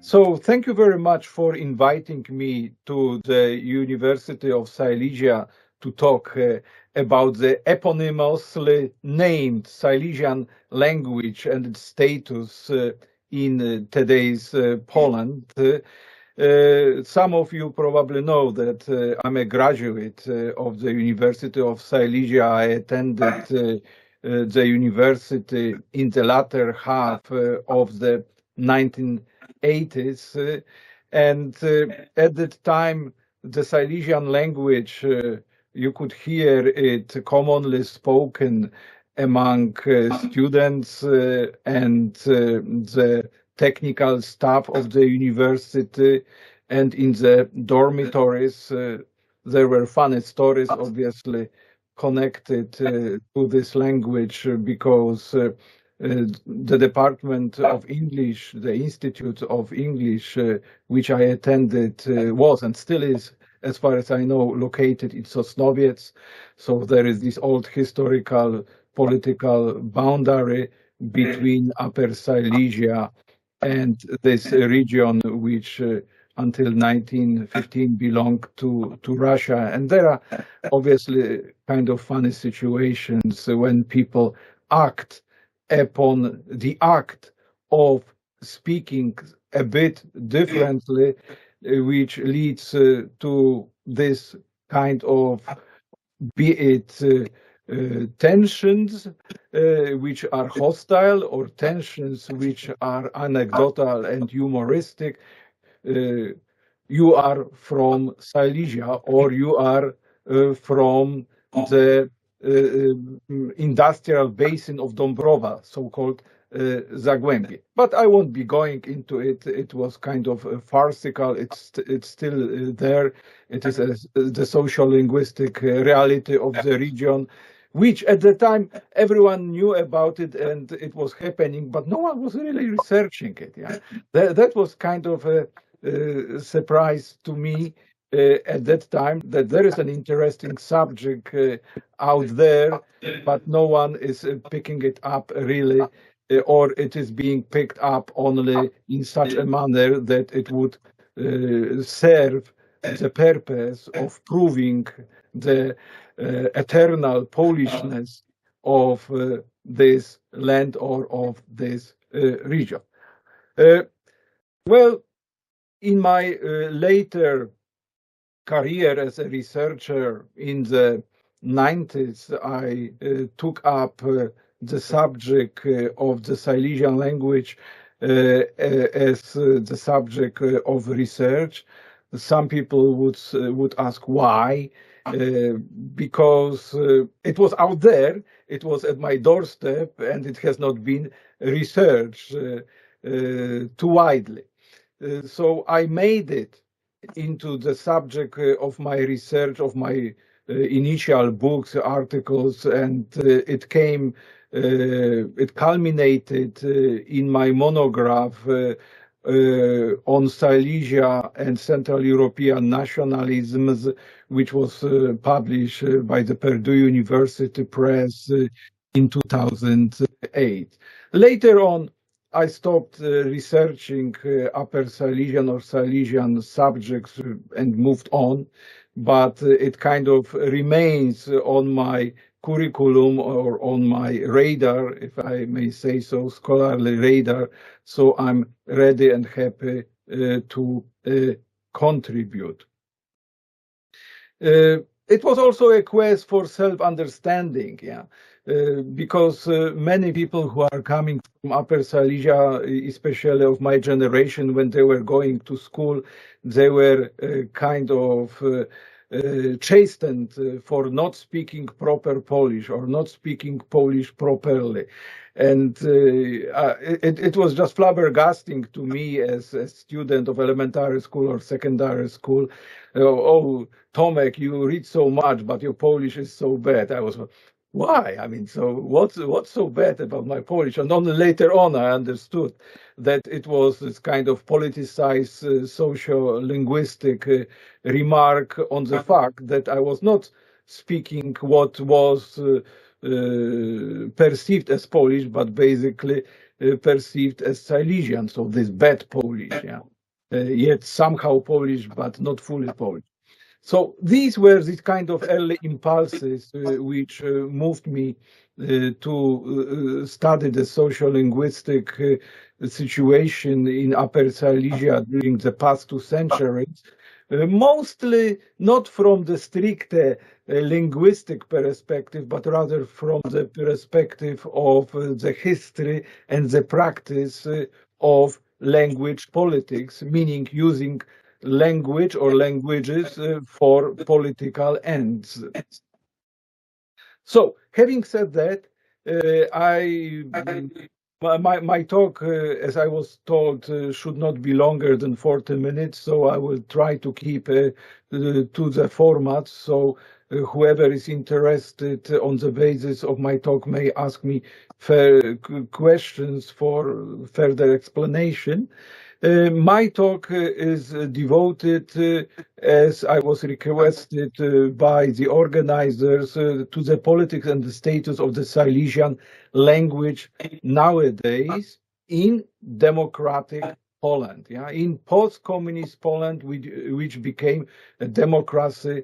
So thank you very much for inviting me to the University of Silesia to talk about the eponymously named Silesian language and its status in today's Poland. Some of you probably know that I'm a graduate of the University of Silesia. I attended the university in the latter half of the 1980s, and at that time the Silesian language, you could hear it commonly spoken among students and the technical staff of the university, and in the dormitories. There were funny stories, obviously, connected to this language, because the Department of English, the Institute of English, which I attended, was and still is, as far as I know, located in Sosnowiec. So there is this old historical political boundary between Upper Silesia and this region, which until 1915 belonged to Russia. And there are obviously kind of funny situations when people act upon the act of speaking a bit differently, which leads to this kind of, be it tensions which are hostile, or tensions which are anecdotal and humoristic. You are from Silesia, or you are from the industrial basin of Dąbrowa, so-called Zagłębie. But I won't be going into it. It was kind of farcical. It's still there. It is the social linguistic reality of the region, which at the time everyone knew about it and it was happening, but no one was really researching it. Yeah, that was kind of a surprise to me at that time, that there is an interesting subject out there, but no one is picking it up really, or it is being picked up only in such a manner that it would serve the purpose of proving the eternal Polishness of this land or of this region. Well, in my later career as a researcher in the 90s, I took up the subject of the Silesian language as the subject of research. Some people would ask why, because it was out there, it was at my doorstep, and it has not been researched too widely. So I made it into the subject of my research, of my initial books, articles, and it culminated in my monograph on Silesia and Central European nationalisms, which was published by the Purdue University Press in 2008. Later on, I stopped researching Upper Silesian or Silesian subjects and moved on, but it kind of remains on my curriculum or on my radar, if I may say so, scholarly radar. So I'm ready and happy to contribute. It was also a quest for self-understanding, yeah. Because many people who are coming from Upper Silesia, especially of my generation, when they were going to school, they were kind of chastened for not speaking proper Polish or not speaking Polish properly. And it was just flabbergasting to me as a student of elementary school or secondary school. Oh, Tomek, you read so much, but your Polish is so bad. I was, why? I mean, so what's so bad about my Polish? And only later on I understood that it was this kind of politicized socio-linguistic remark on the fact that I was not speaking what was perceived as Polish, but basically perceived as Silesian, so this bad Polish. Yeah. yet somehow Polish, but not fully Polish. So these were these kind of early impulses which moved me to study the sociolinguistic situation in Upper Silesia during the past 2 centuries, mostly not from the strict linguistic perspective, but rather from the perspective of the history and the practice of language politics, meaning using language or languages for political ends. So, having said that, my talk, as I was told, should not be longer than 40 minutes, so I will try to keep to the format. So, whoever is interested on the basis of my talk may ask me questions for further explanation. My talk is devoted, as I was requested by the organizers, to the politics and the status of the Silesian language nowadays in democratic Poland, in post-communist Poland, which became a democracy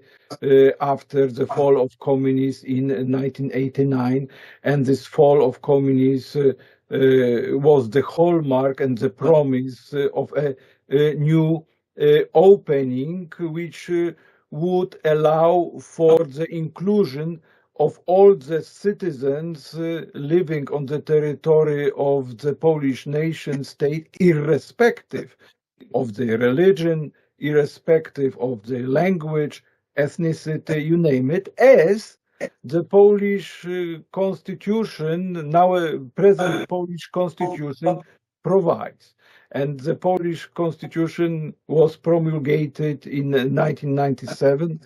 after the fall of communism in 1989, and this fall of communism was the hallmark and the promise of a new opening, which would allow for the inclusion of all the citizens living on the territory of the Polish nation state, irrespective of their religion, irrespective of their language, ethnicity, you name it, as the Polish constitution, now a present Polish constitution, provides. And the Polish constitution was promulgated in 1997,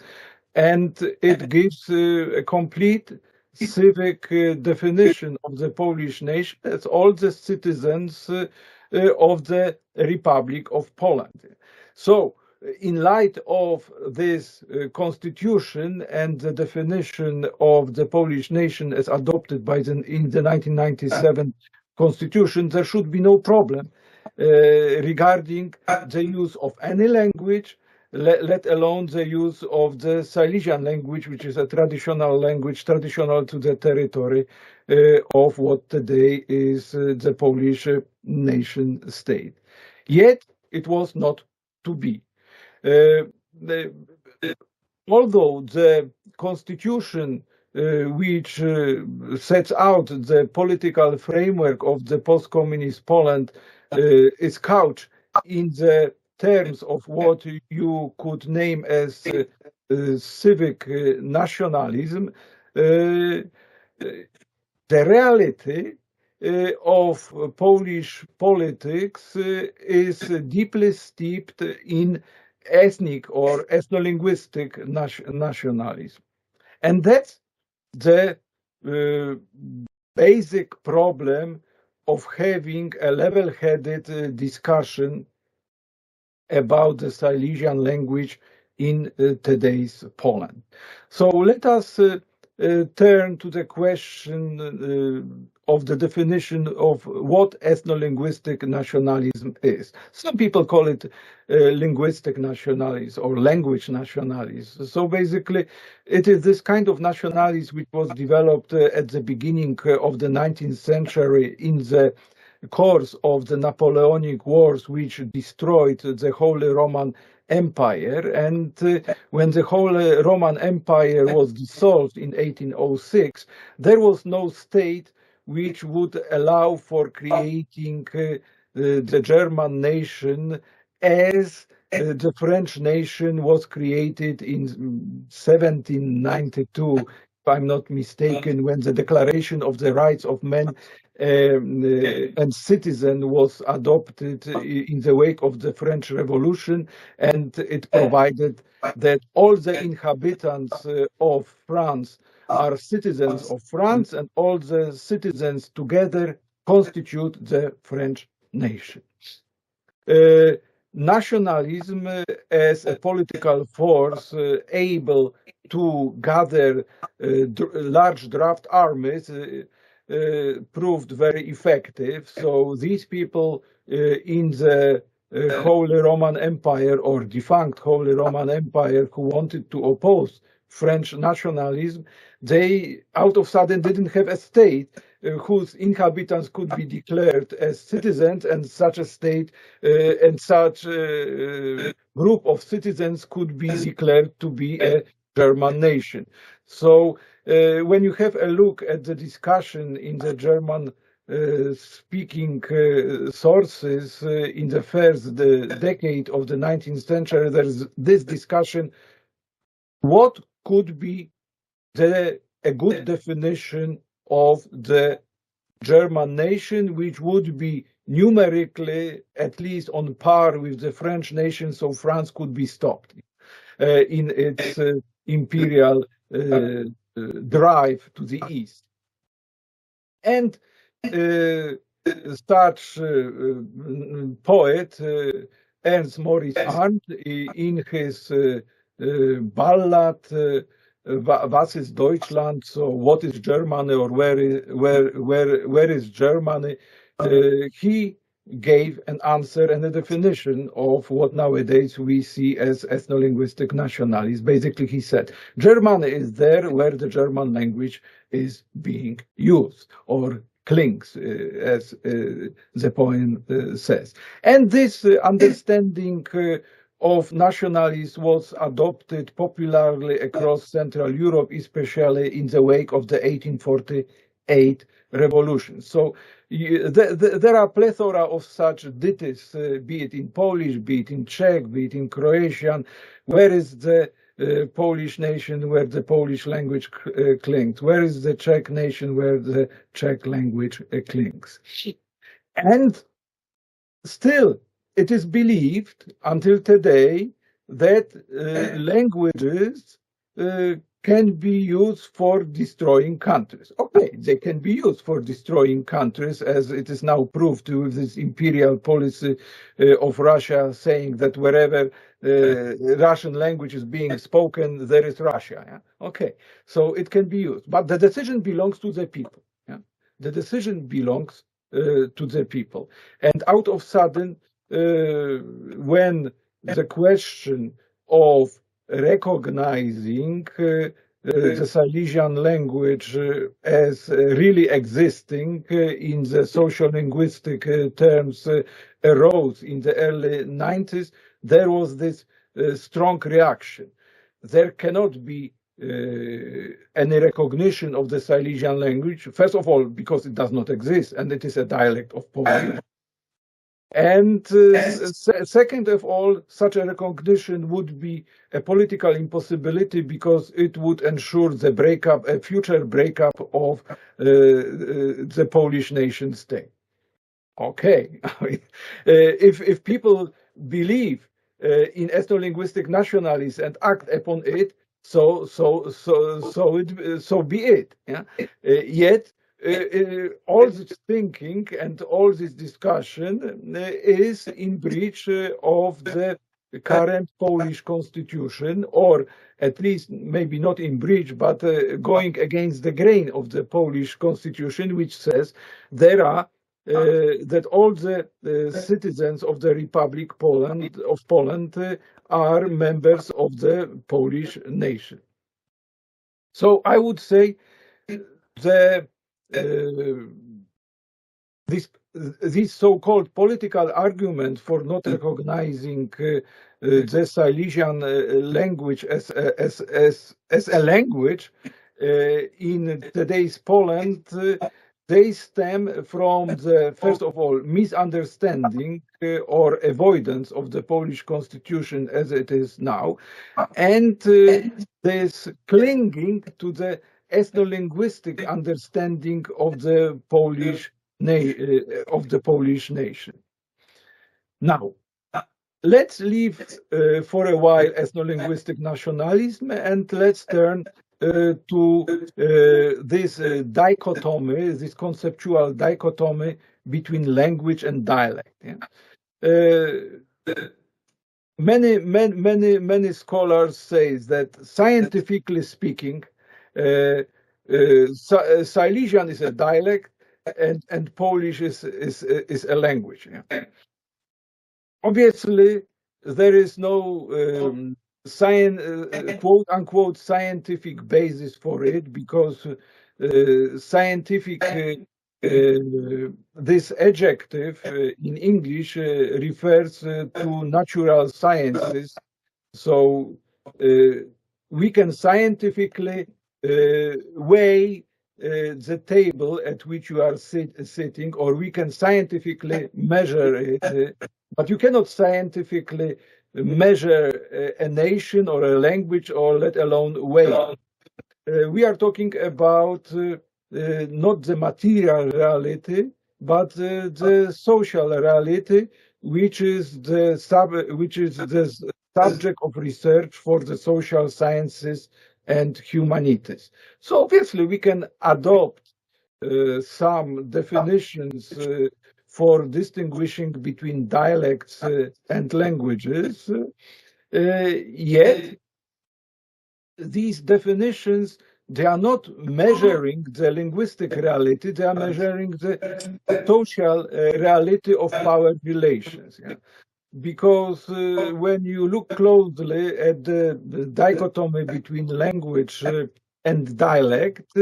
and it gives a complete civic definition of the Polish nation as all the citizens of the Republic of Poland. So, in light of this constitution and the definition of the Polish nation as adopted by in the 1997 constitution, there should be no problem regarding the use of any language, let alone the use of the Silesian language, which is a traditional language, traditional to the territory of what today is the Polish nation state. Yet it was not to be. Although the constitution which sets out the political framework of the post-communist Poland is couched in the terms of what you could name as civic nationalism, the reality of Polish politics is deeply steeped in ethnic or ethno-linguistic nationalism. And that's the basic problem of having a level-headed discussion about the Silesian language in today's Poland. So let us turn to the question of the definition of what ethno-linguistic nationalism is. Some people call it linguistic nationalism or language nationalism. So basically, it is this kind of nationalism which was developed at the beginning of the 19th century in the course of the Napoleonic Wars, which destroyed the Holy Roman Empire. And when the Holy Roman Empire was dissolved in 1806, there was no state which would allow for creating the German nation as the French nation was created in 1792, if I'm not mistaken, when the Declaration of the Rights of Man and Citizen was adopted in the wake of the French Revolution, and it provided that all the inhabitants of France are citizens of France, and all the citizens together constitute the French nation. Nationalism as a political force able to gather large draft armies proved very effective. So these people in the Holy Roman Empire or defunct Holy Roman Empire who wanted to oppose French nationalism, they out of sudden didn't have a state whose inhabitants could be declared as citizens, and such a state and such group of citizens could be declared to be a German nation. So when you have a look at the discussion in the German speaking sources in the first decade of the 19th century, there's this discussion: what could be a good definition of the German nation, which would be numerically at least on par with the French nation, so France could be stopped in its imperial drive to the east. And such poet Ernst Moritz Arndt, in his ballad Was ist Deutschland? So what is Germany, or where is Germany? He gave an answer and a definition of what nowadays we see as ethno-linguistic nationalism. Basically, he said, Germany is there where the German language is being used, or clings, as the poem says. And this understanding of nationalism was adopted popularly across Central Europe, especially in the wake of the 1848 revolution. So there are plethora of such ditties, be it in Polish, be it in Czech, be it in Croatian. Where is the Polish nation where the Polish language clings? Where is the Czech nation where the Czech language clings? And still, it is believed until today that languages can be used for destroying countries. Okay, they can be used for destroying countries, as it is now proved with this imperial policy of Russia, saying that wherever Russian language is being spoken, there is Russia. Yeah? Okay, so it can be used, but the decision belongs to the people. Yeah? The decision belongs to the people, and out of sudden, when the question of recognizing the Silesian language as really existing in the social-linguistic terms arose in the early 90s, there was this strong reaction. There cannot be any recognition of the Silesian language, first of all, because it does not exist and it is a dialect of Polish. And second of all, such a recognition would be a political impossibility, because it would ensure the breakup, a future breakup of the Polish nation state. Okay, if people believe in ethno-linguistic nationalism and act upon it, so be it. Yeah? Yet. All this thinking and all this discussion is in breach of the current Polish constitution, or at least maybe not in breach, but going against the grain of the Polish constitution, which says there are that all the citizens of the Republic of Poland are members of the Polish nation. So I would say this so-called political argument for not recognizing the Silesian language as a language in today's Poland, they stem from the, first of all, misunderstanding or avoidance of the Polish constitution as it is now, and this clinging to the ethno-linguistic understanding of the Polish nation. Now, let's leave for a while ethno-linguistic nationalism, and let's turn to this dichotomy, this conceptual dichotomy between language and dialect. Yeah? Many scholars say that, scientifically speaking, Silesian is a dialect and Polish is a language. Yeah? obviously, there is no quote-unquote scientific basis for it, because scientific, this adjective in English refers to natural sciences. So we can scientifically weigh the table at which you are sitting, or we can scientifically measure it, but you cannot scientifically measure a nation or a language, or let alone weigh. We are talking about not the material reality, but the social reality, which is the subject of research for the social sciences and humanities. So obviously we can adopt some definitions for distinguishing between dialects and languages, yet these definitions, they are not measuring the linguistic reality, they are measuring the social reality of power relations. Yeah? Because when you look closely at the dichotomy between language and dialect,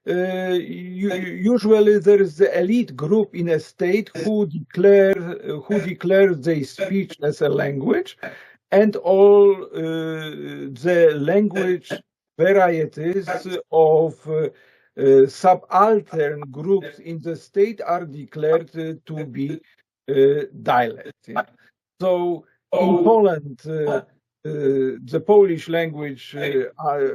usually there is the elite group in a state who declares their speech as a language, and all the language varieties of subaltern groups in the state are declared to be dialects. Yeah? So in Poland, the Polish language, until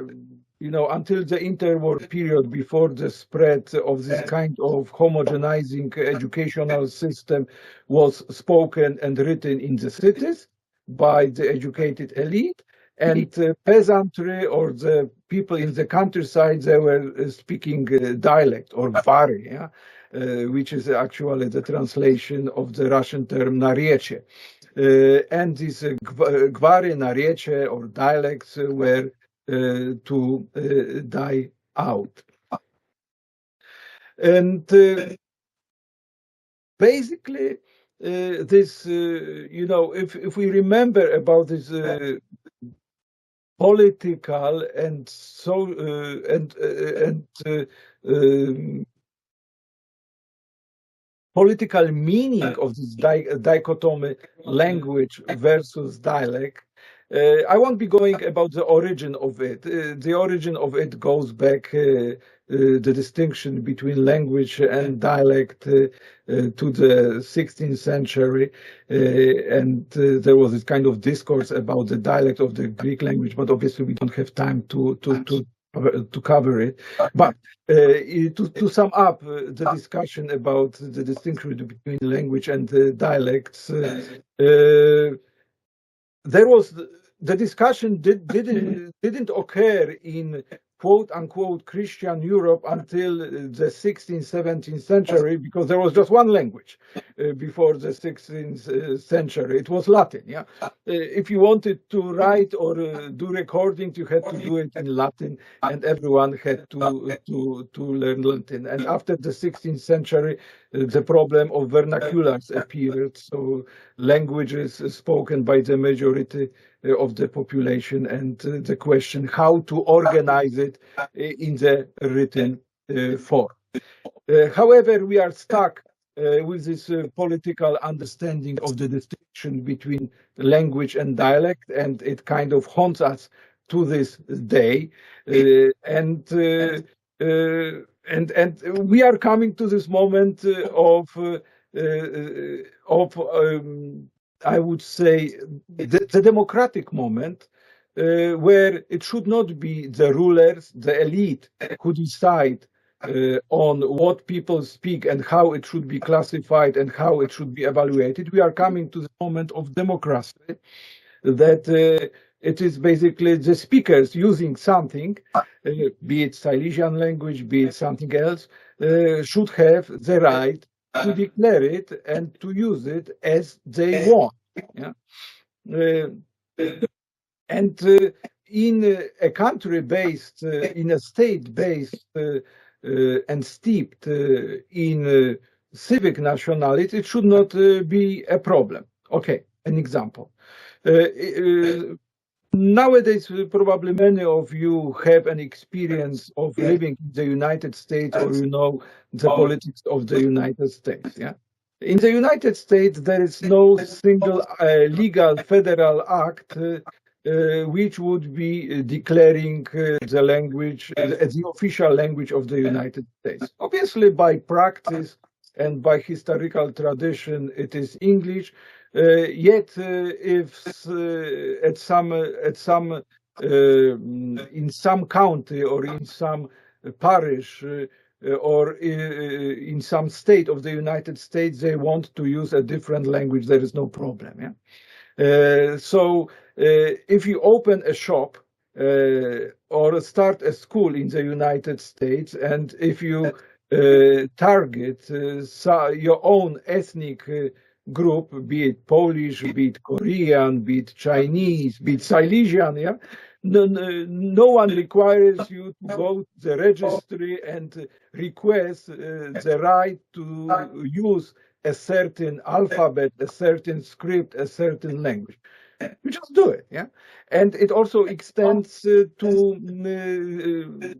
the interwar period, before the spread of this kind of homogenizing educational system, was spoken and written in the cities by the educated elite, and peasantry, or the people in the countryside, they were speaking dialect, or gwary, yeah? Which is actually the translation of the Russian term narecie. And these gwary, narecie, or dialects were to die out. And basically, this, if we remember about this political and so political meaning of this dichotomy, language versus dialect, I won't be going about the origin of it. The origin of it goes back the distinction between language and dialect to the 16th century, and there was this kind of discourse about the dialect of the Greek language, but obviously we don't have time to cover it. But to sum up the discussion about the distinction between language and dialects, there was the discussion didn't occur in quote unquote Christian Europe until the 16th, 17th century, because there was just one language before the 16th century. It was Latin. Yeah, if you wanted to write or do recordings, you had to do it in Latin, and everyone had to learn Latin. And after the 16th century, the problem of vernaculars appeared. So languages spoken by the majority of the population, and the question how to organize it in the written form. However, we are stuck with this political understanding of the distinction between language and dialect, and it kind of haunts us to this day. And we are coming to this moment of I would say the democratic moment, where it should not be the rulers, the elite, who decide on what people speak and how it should be classified and how it should be evaluated. We are coming to the moment of democracy, that it is basically the speakers using something, be it Silesian language, be it something else, should have the right to declare it and to use it as they want. Yeah? And in a country based, in a state based and steeped in civic nationality, it should not be a problem. Okay, an example. Nowadays, probably many of you have an experience of living in the United States, or you know the politics of the United States. Yeah, in the United States, there is no single legal federal act which would be declaring the language as the official language of the United States. Obviously, by practice and by historical tradition, it is English. Yet, if in some county or in some parish or in some state of the United States, they want to use a different language, there is no problem. Yeah. So, if you open a shop or start a school in the United States, and if you target your own ethnic group, be it Polish, be it Korean, be it Chinese, be it Silesian, yeah, no one requires you to go to the registry and request the right to use a certain alphabet, a certain script, a certain language. You just do it, yeah. And it also extends to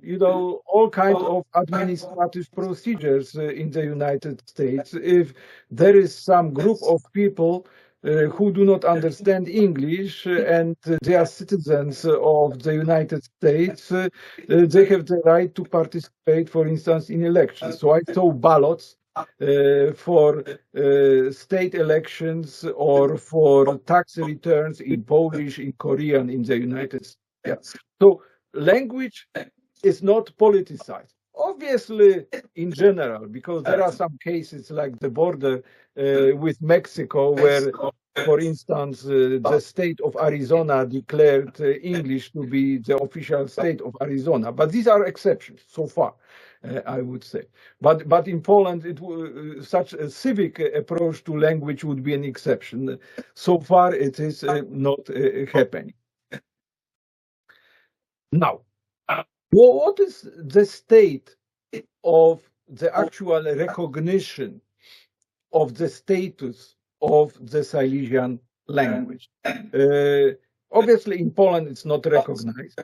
you know, all kinds of administrative procedures in the United States. If there is some group of people who do not understand English and they are citizens of the United States, they have the right to participate, for instance, in elections. So I saw ballots for state elections or for tax returns in Polish, in Korean, in the United States. Yeah. So language is not politicized. Obviously, in general, because there are some cases like the border with Mexico, where, for instance, the state of Arizona declared English to be the official state of Arizona. But these are exceptions so far. I would say, but in Poland, such a civic approach to language would be an exception. So far, it is not happening. Now, what is the state of the actual recognition of the status of the Silesian language? Obviously, in Poland, it's not recognized.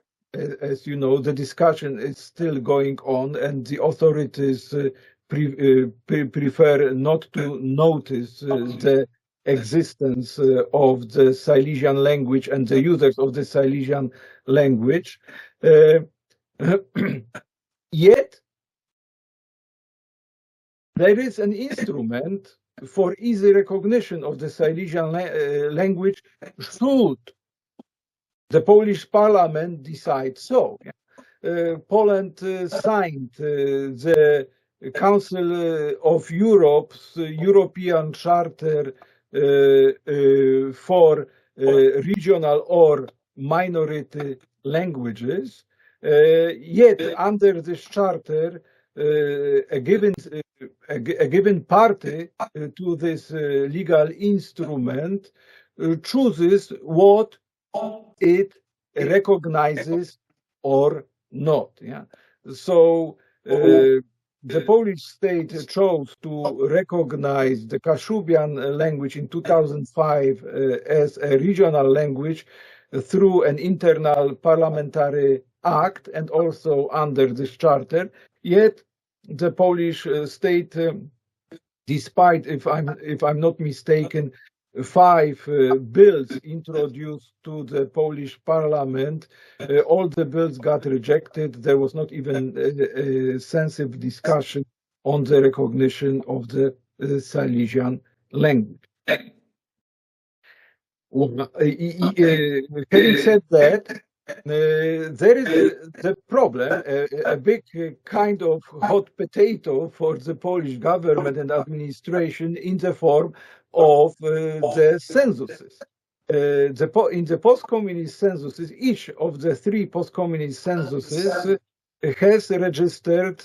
As you know, the discussion is still going on, and the authorities prefer not to notice the existence of the Silesian language and the users of the Silesian language. Yet, there is an instrument for easy recognition of the Silesian language should the Polish parliament decides so. Poland signed the Council of Europe's European Charter for regional or minority languages. Yet, under this charter, a given party to this legal instrument chooses what it recognizes or not. Yeah. So the Polish state chose to recognize the Kashubian language in 2005 as a regional language through an internal parliamentary act and also under this charter. Yet the Polish state, despite, if I'm not mistaken, 5 bills introduced to the Polish parliament, all the bills got rejected. There was not even a sensitive discussion on the recognition of the Silesian language. Having said that, there is the problem, a big kind of hot potato for the Polish government and administration in the form of the censuses. In the post-communist censuses, each of the 3 post-communist censuses has registered,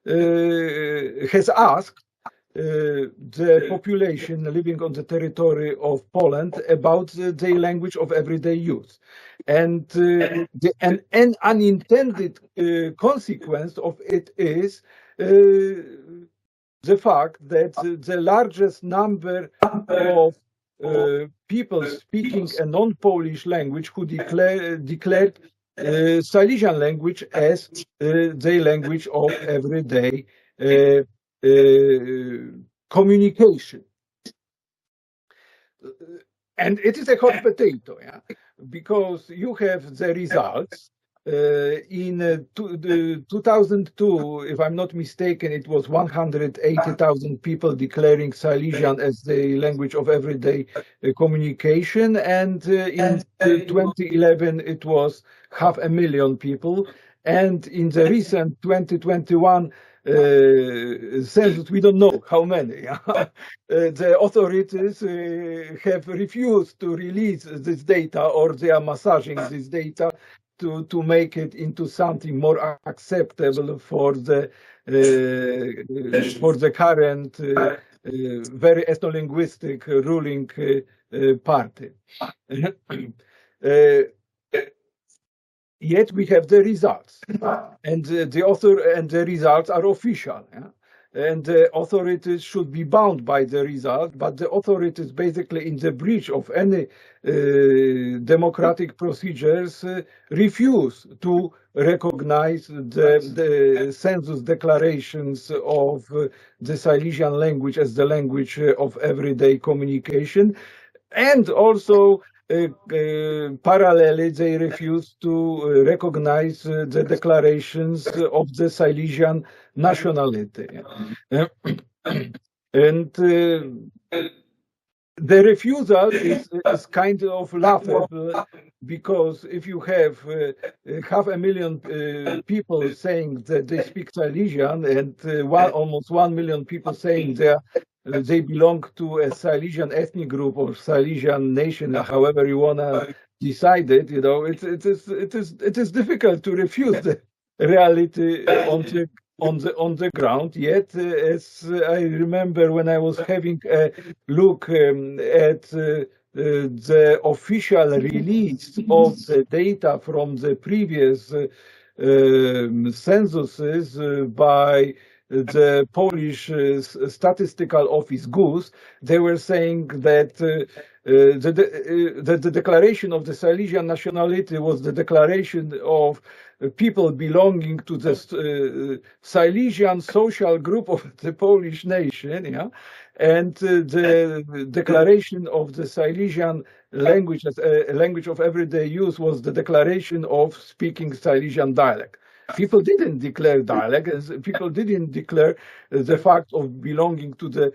has asked the population living on the territory of Poland about the language of everyday use. And an unintended consequence of it is the fact that the largest number of people speaking a non-Polish language who declared Silesian language as the language of everyday communication. And it is a hot potato, yeah, because you have the results. In 2002, if I'm not mistaken, it was 180,000 people declaring Silesian as the language of everyday communication, and in 2011 it was 500,000 people, and in the recent 2021 census, we don't know how many. The authorities have refused to release this data, or they are massaging this data to make it into something more acceptable for the current very ethno-linguistic ruling party. Yet we have the results, and the results are official. Yeah? And the authorities should be bound by the result, but the authorities, basically in the breach of any democratic procedures, refuse to recognize the census declarations of the Silesian language as the language of everyday communication, and also parallelly, they refuse to recognize the declarations of the Silesian nationality. And the refusal is kind of laughable, because if you have 500,000 people saying that they speak Silesian, and almost 1 million people saying they belong to a Silesian ethnic group or Silesian nation, however you want to decide it, you know, it is difficult to refuse the reality on the ground. Yet, as I remember when I was having a look at the official release of the data from the previous censuses by the Polish Statistical Office GUS, they were saying that the declaration of the Silesian nationality was the declaration of people belonging to the Silesian social group of the Polish nation, yeah, and the declaration of the Silesian language as a language of everyday use was the declaration of speaking Silesian dialect. People didn't declare dialect, and people didn't declare the fact of belonging to the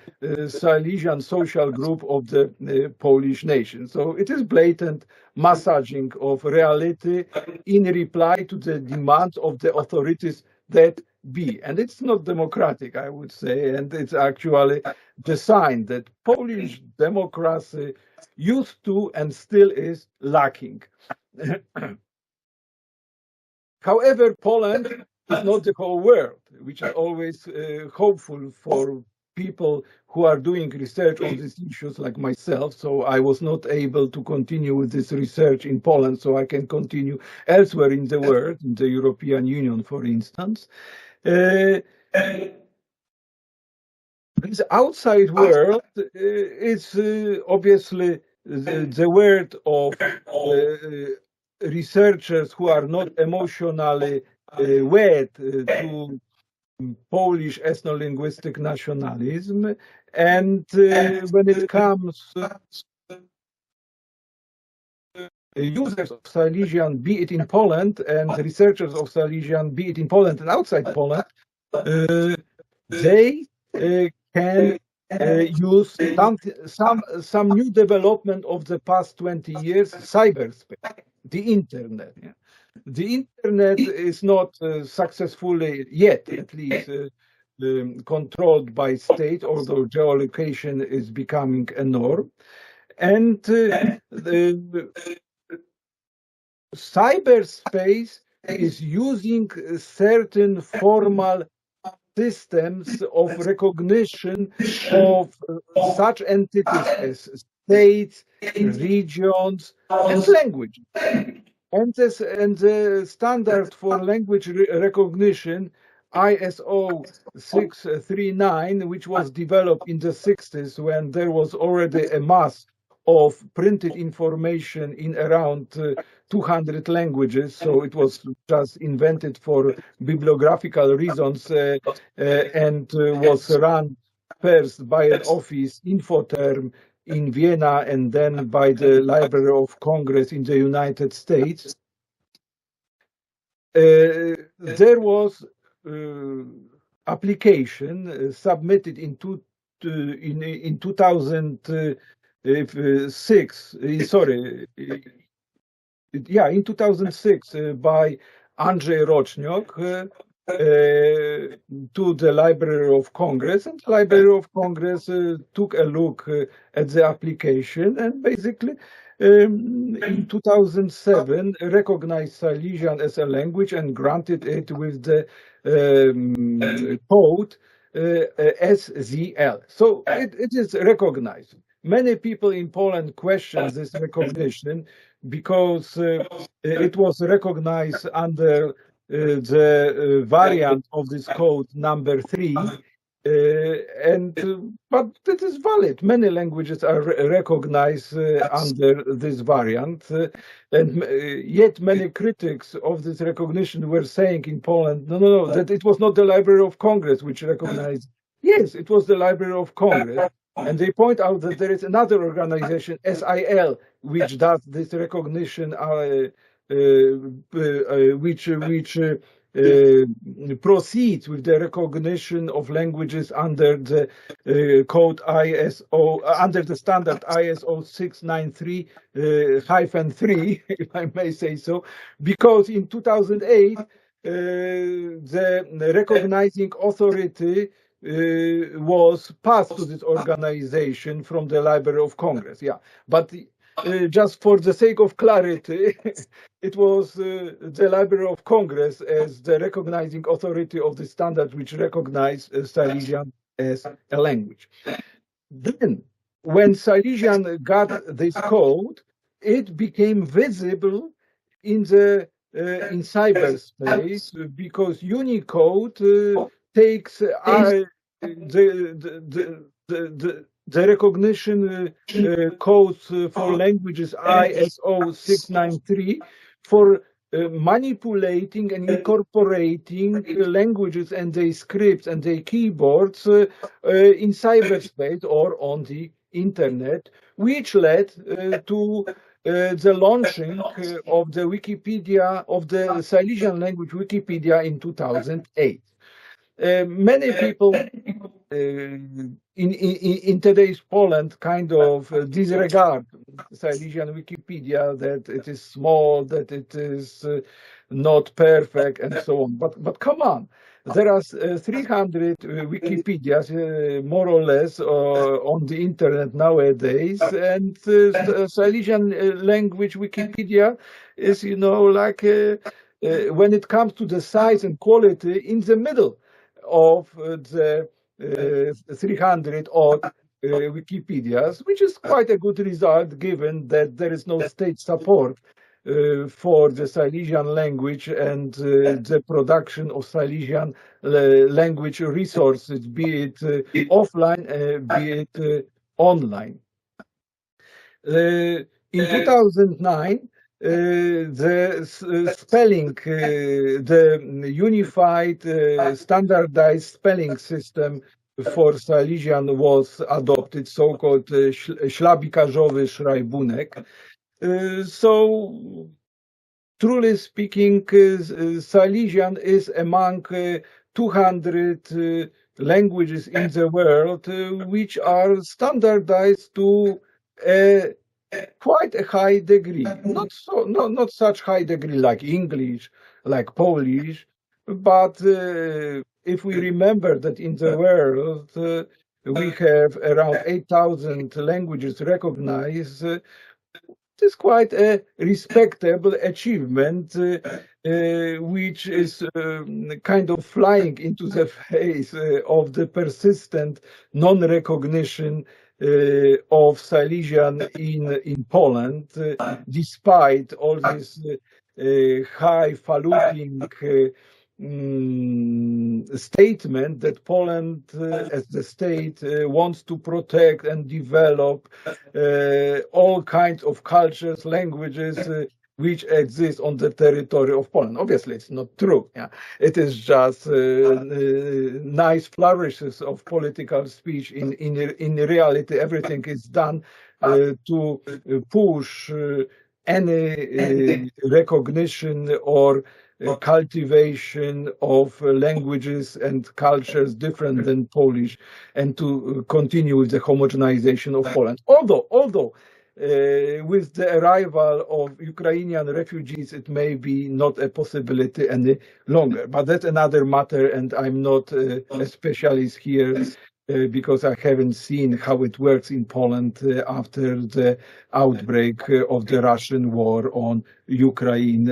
Silesian social group of the Polish nation. So it is blatant massaging of reality in reply to the demands of the authorities that be. And it's not democratic, I would say, and it's actually the sign that Polish democracy used to and still is lacking. However, Poland is not the whole world, which is always hopeful for people who are doing research on these issues like myself. So I was not able to continue with this research in Poland, so I can continue elsewhere in the world, in the European Union, for instance. This outside world is obviously the world of researchers who are not emotionally wed to Polish ethno-linguistic nationalism, and when it comes users of Silesian, be it in Poland, and researchers of Silesian, be it in Poland and outside Poland, they can use some new development of the past 20 years, cyberspace, the internet. Yeah. The internet is not successfully yet, at least, controlled by state, although geolocation is becoming a norm. And cyberspace is using certain formal systems of recognition of such entities as states, regions, and languages. And the standard for language recognition, ISO 639, which was developed in the 60s when there was already a mass of printed information in around 200 languages. So it was just invented for bibliographical reasons and was run first by an office, Infoterm, in Vienna, and then by the Library of Congress in the United States. There was application submitted in 2006. In 2006 by Andrzej Roczniok to the Library of Congress, and the Library of Congress took a look at the application and basically in 2007 recognized Silesian as a language and granted it with the code SZL. So it is recognized. Many people in Poland question this recognition because it was recognized under the variant of this code number 3, but it is valid. Many languages are recognized under this variant, and yet many critics of this recognition were saying in Poland, no, that it was not the Library of Congress which recognized. Yes, it was the Library of Congress. And they point out that there is another organization, SIL, which does this recognition, which proceeds with the recognition of languages under the code ISO, under the standard ISO 693-3, if I may say so, because in 2008, the recognizing authority was passed to this organization from the Library of Congress. Yeah, but just for the sake of clarity, it was the Library of Congress as the recognizing authority of the standard which recognized Silesian as a language. Then, when Silesian got this code, it became visible in the in cyberspace because Unicode takes the recognition codes for languages ISO 693 for manipulating and incorporating languages and their scripts and their keyboards in cyberspace or on the internet, which led to the launching of the Wikipedia, of the Silesian language Wikipedia in 2008. Many people in today's Poland kind of disregard Silesian Wikipedia, that it is small, that it is not perfect, and so on. But come on, there are 300 Wikipedias, more or less, on the internet nowadays, and Silesian language Wikipedia is, like when it comes to the size and quality, in the middle of the 300 odd Wikipedias, which is quite a good result given that there is no state support for the Silesian language and the production of Silesian language resources, be it offline, be it online. In 2009, the spelling, the unified standardized spelling system for Silesian was adopted, so-called szlabikarzowy szrajbunek. So, truly speaking, Silesian is among 200 languages in the world which are standardized to quite a high degree, not such high degree like English, like Polish, but if we remember that in the world we have around 8,000 languages recognized, it is quite a respectable achievement, which is kind of flying into the face of the persistent non-recognition of Silesian in Poland, despite all this highfalutin statement that Poland, as the state, wants to protect and develop all kinds of cultures, languages, which exist on the territory of Poland. Obviously, it's not true. Yeah? It is just nice flourishes of political speech. In reality, everything is done to push any recognition or cultivation of languages and cultures different than Polish, and to continue with the homogenization of Poland. Although with the arrival of Ukrainian refugees, it may be not a possibility any longer. But that's another matter, and I'm not a specialist here because I haven't seen how it works in Poland after the outbreak of the Russian war on Ukraine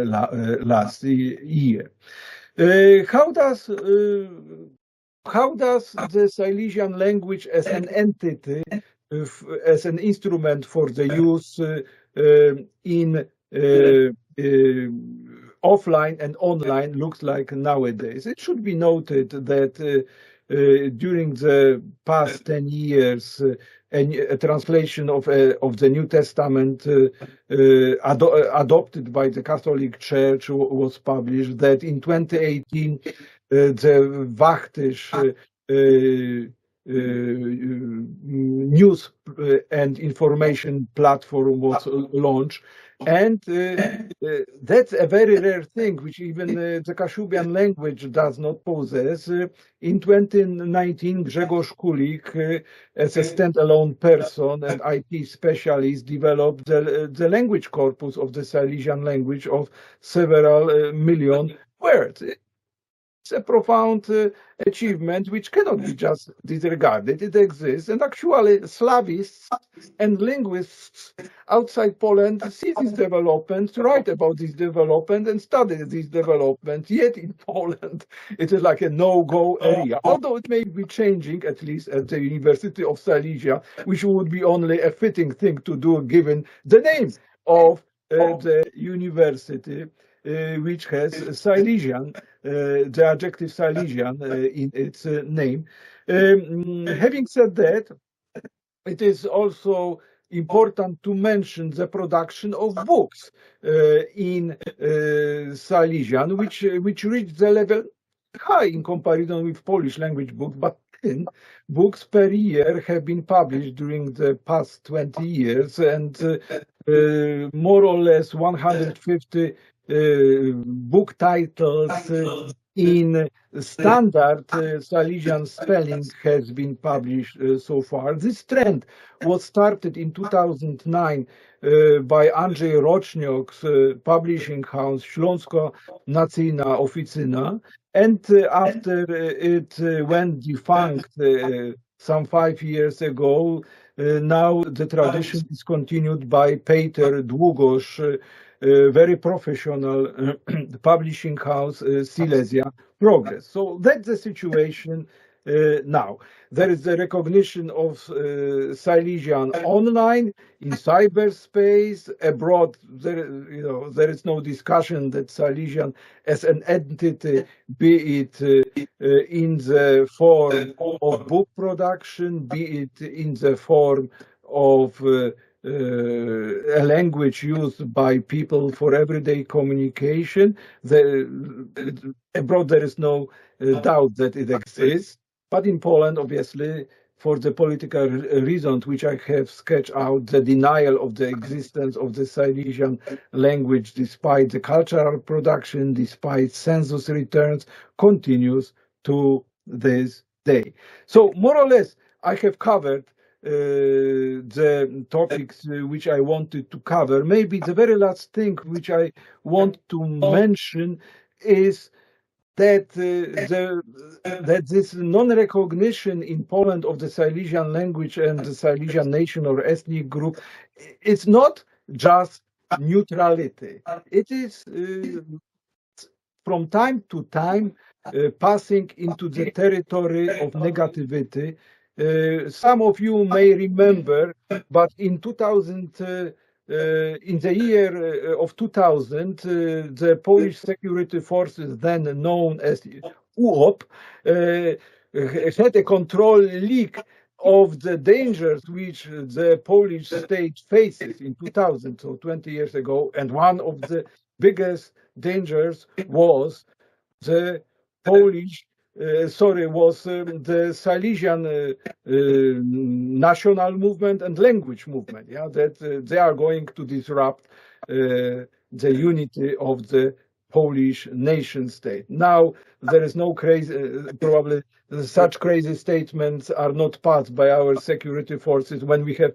last year. How does the Silesian language as an entity, as an instrument for the use in offline and online looks like nowadays? It should be noted that during the past 10 years, a translation of the New Testament adopted by the Catholic Church was published, that in 2018 the Wachtisch news and information platform was launched. And that's a very rare thing, which even the Kashubian language does not possess. In 2019, Grzegorz Kulik, as a standalone person and IT specialist, developed the language corpus of the Silesian language of several million words. It's a profound achievement which cannot be just disregarded. It exists, and actually Slavists and linguists outside Poland see this development, write about this development, and study this development. Yet in Poland, it is like a no-go area, although it may be changing, at least at the University of Silesia, which would be only a fitting thing to do given the name of the university, which has Silesian, the adjective Silesian in its name. Having said that, it is also important to mention the production of books in Silesian, which reached the level high in comparison with Polish language books, but 10 books per year have been published during the past 20 years, and more or less 150 book titles in standard Silesian spelling has been published so far. This trend was started in 2009 by Andrzej Roczniok's publishing house Śląskoznawcze Oficyna, and after it went defunct some 5 years ago, now the tradition is continued by Peter Długosz, very professional publishing house, Silesia Progress. So that's the situation now. There is the recognition of Silesian online, in cyberspace, abroad. There is no discussion that Silesian as an entity, be it in the form of book production, be it in the form of a language used by people for everyday communication. Abroad, there is no doubt that it exists. But in Poland, obviously, for the political reasons which I have sketched out, the denial of the existence of the Silesian language, despite the cultural production, despite census returns, continues to this day. So more or less, I have covered the topics which I wanted to cover. Maybe the very last thing which I want to mention is that that this non-recognition in Poland of the Silesian language and the Silesian nation or ethnic group, it's not just neutrality. It is from time to time passing into the territory of negativity. Some of you may remember, but in 2000 in the year of 2000, the Polish security forces, then known as UOP, had a control leak of the dangers which the Polish state faces in 2000, so 20 years ago, and one of the biggest dangers was the Polish, the Silesian national movement and language movement. Yeah, that they are going to disrupt the unity of the Polish nation state. Now there is no crazy, probably such crazy statements are not passed by our security forces when we have,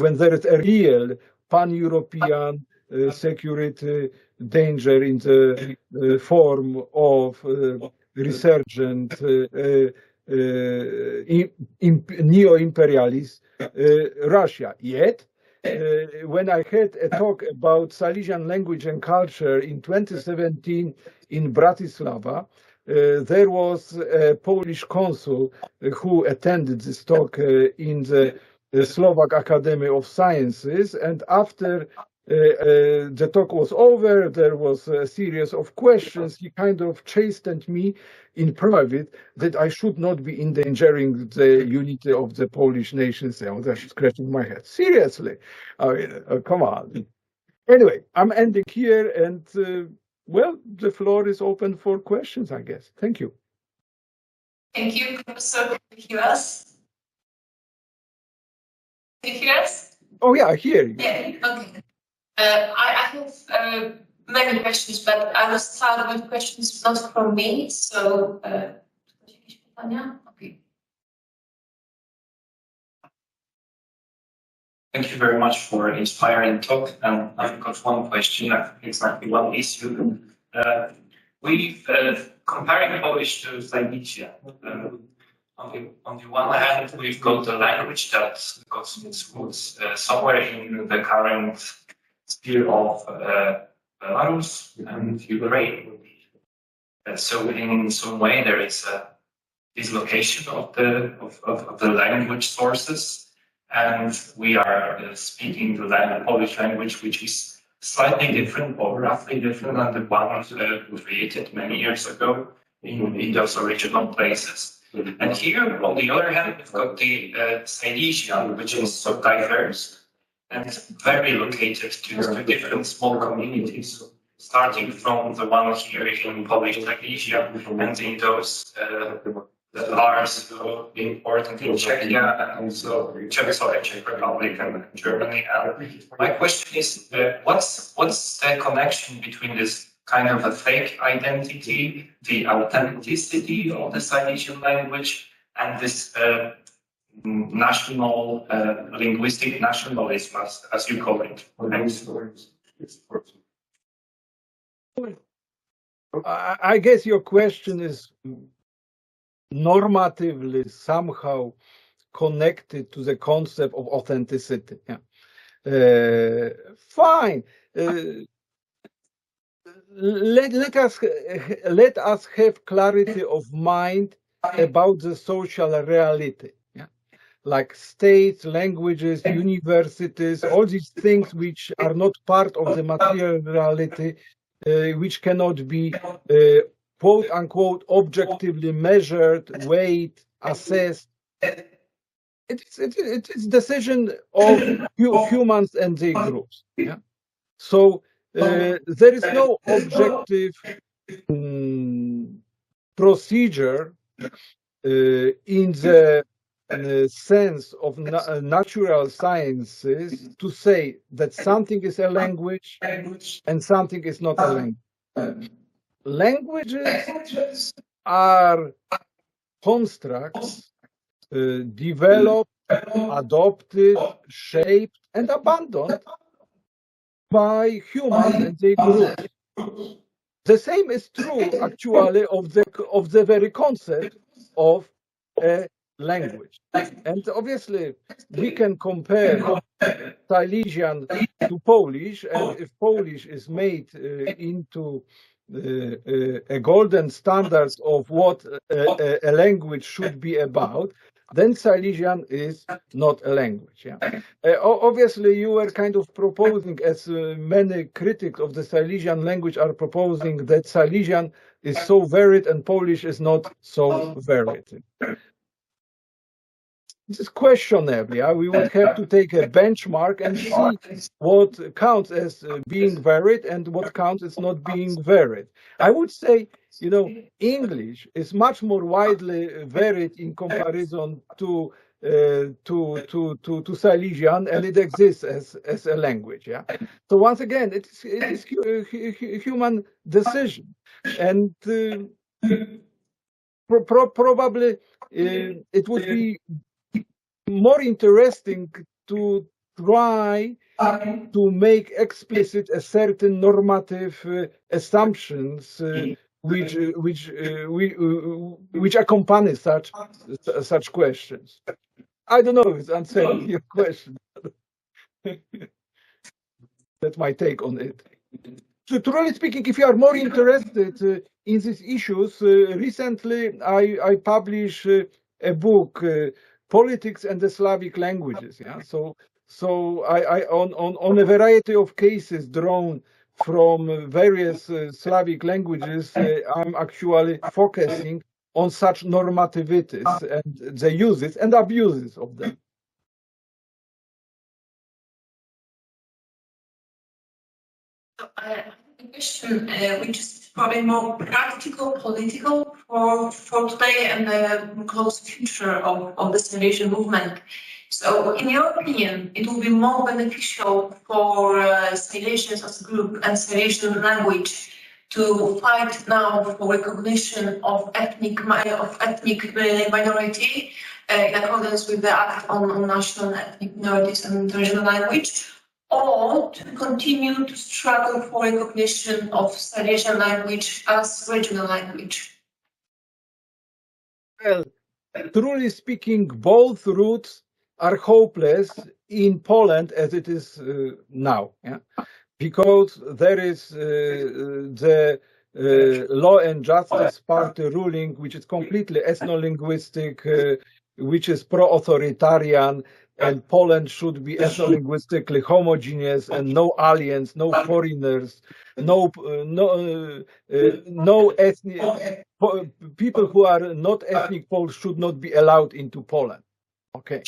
when there is a real pan-European security danger in the form of resurgent neo-imperialist Russia. Yet, when I had a talk about Silesian language and culture in 2017 in Bratislava, there was a Polish consul who attended this talk in the Slovak Academy of Sciences, and after the talk was over, there was a series of questions. He kind of chastened me in private that I should not be endangering the unity of the Polish nation. I was scratching my head. Seriously, I mean, come on. Anyway, I'm ending here, and well, the floor is open for questions, I guess. Thank you. Thank you, Professor. Can you hear us? Can you hear us? Oh yeah, I hear you. Yeah. Okay. I have many questions, but I will start with questions not from me. So, okay. Thank you very much for inspiring talk. And I've got one question, exactly one issue. We've comparing Polish to Silesia. On the one hand, we've got a language that goes in schools somewhere in the current sphere of Belarus and Ukraine. So in some way there is a dislocation of the language sources, and we are speaking the Polish language, which is slightly different or roughly different than the one created many years ago in those original places. And here, on the other hand, we've got the Silesian, which is so diverse and very located to different small communities, starting from the one here in Polish Silesia and in those that are so important in Czechia and also Czech Republic and Germany. My question is, what's the connection between this kind of a fake identity, the authenticity of the Silesian language, and this national, linguistic nationalism, as you call it? I guess your question is normatively somehow connected to the concept of authenticity. Yeah. Fine. Let us have clarity of mind about the social reality. Yeah? Like states, languages, universities, all these things which are not part of the material reality, which cannot be quote unquote objectively measured, weighed, assessed. It's decision of humans and their groups. Yeah? So there is no objective procedure in the sense of natural sciences to say that something is a language and something is not a language. Languages are constructs developed, adopted, shaped, and abandoned by humans and their groups. The same is true, actually, of the very concept of a language. And obviously, we can compare Silesian to Polish, and if Polish is made into a golden standard of what a language should be about, then Silesian is not a language. Yeah? Obviously, you were kind of proposing, as many critics of the Silesian language are proposing, that Silesian is so varied and Polish is not so varied. This is questionable. Yeah? We would have to take a benchmark and see what counts as being varied and what counts as not being varied. I would say, you know, English is much more widely varied in comparison to Silesian, and it exists as a language. Yeah. So once again, it is human decision, and probably it would be more interesting to try to make explicit a certain normative assumptions which accompany such questions. I don't know if it's answering your question. That's my take on it. So, truly speaking, if you are more interested in these issues, recently I published a book, Politics and the Slavic Languages. Yeah, so I on a variety of cases drawn from various Slavic languages, I'm actually focusing on such normativities and the uses and abuses of them. A question which is probably more practical, political for today and the close future of the Silesian movement. So, in your opinion, it will be more beneficial for Silesians as a group and Silesian language to fight now for recognition of ethnic minority in accordance with the Act on National Ethnic Minorities and Regional Language, or to continue to struggle for recognition of Silesian language as regional language? Well, truly speaking, both routes are hopeless in Poland as it is now, yeah? Because there is the Law and Justice Party ruling, which is completely ethno-linguistic, which is pro-authoritarian, and Poland should be ethno-linguistically homogeneous and no aliens, no foreigners, no ethnic people who are not ethnic Poles should not be allowed into Poland. Okay.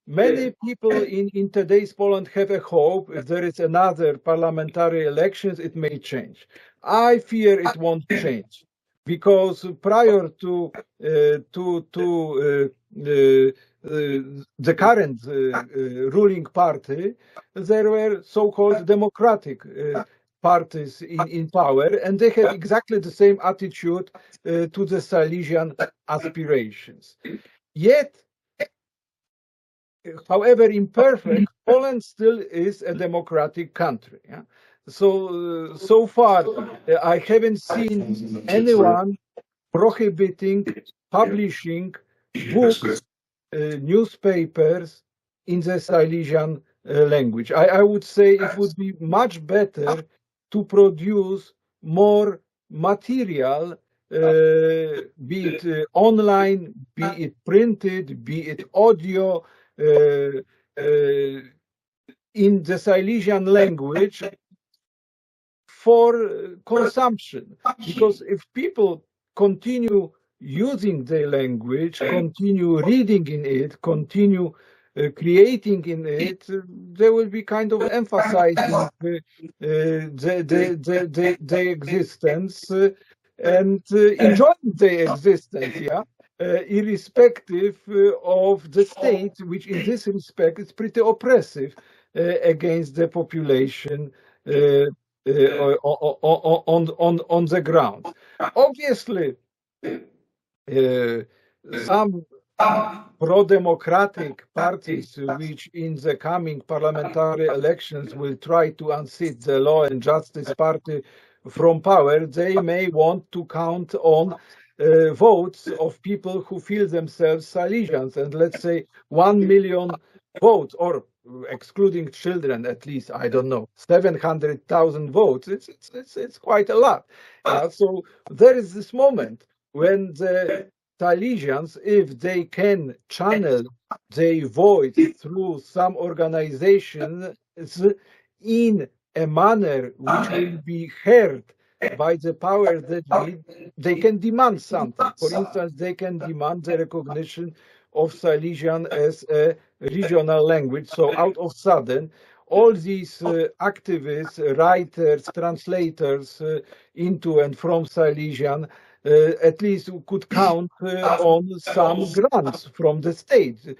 Many people in today's Poland have a hope if there is another parliamentary elections, it may change. I fear it won't change because prior to the current ruling party, there were so-called democratic parties in power, and they have exactly the same attitude to the Silesian aspirations. Yet, however imperfect, Poland still is a democratic country. Yeah? So far, I haven't seen anyone prohibiting publishing books, newspapers in the Silesian language. I would say it would be much better to produce more material, be it online, be it printed, be it audio, in the Silesian language for consumption. Because if people continue using the language, continue reading in it, continue creating in it, they will be kind of emphasizing the existence and enjoying the existence, yeah, irrespective of the state, which in this respect is pretty oppressive against the population on the ground. Obviously, some pro-democratic parties, which in the coming parliamentary elections will try to unseat the Law and Justice Party from power, they may want to count on votes of people who feel themselves Silesians, and let's say 1 million votes, or excluding children, at least, I don't know, 700,000 votes. It's quite a lot. So there is this moment when the Silesians, if they can channel their voice through some organizations in a manner which will be heard by the powers that be, they can demand something. For instance, they can demand the recognition of Silesian as a regional language. So out of sudden, all these activists, writers, translators into and from Silesian at least could count on some grants from the state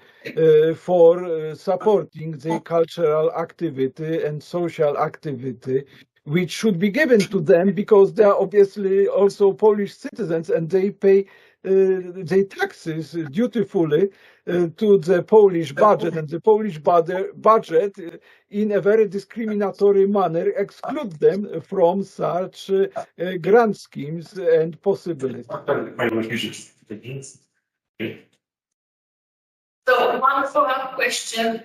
for supporting the cultural activity and social activity, which should be given to them because they are obviously also Polish citizens and they pay their taxes dutifully to the Polish budget, and the Polish budget in a very discriminatory manner exclude them from such grant schemes and possibilities. So one follow-up question.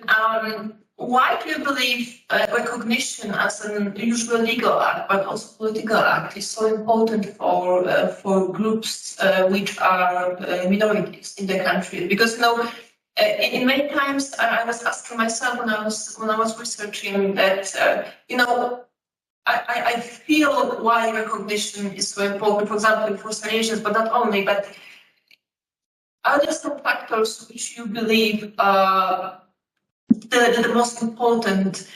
Why do you believe recognition as an usual legal act, but also political act, is so important for groups which are minorities in the country? Because in many times I was asking myself when I was researching that I feel why recognition is so important. For example, for Silesians, but not only. But are there some factors which you believe the most important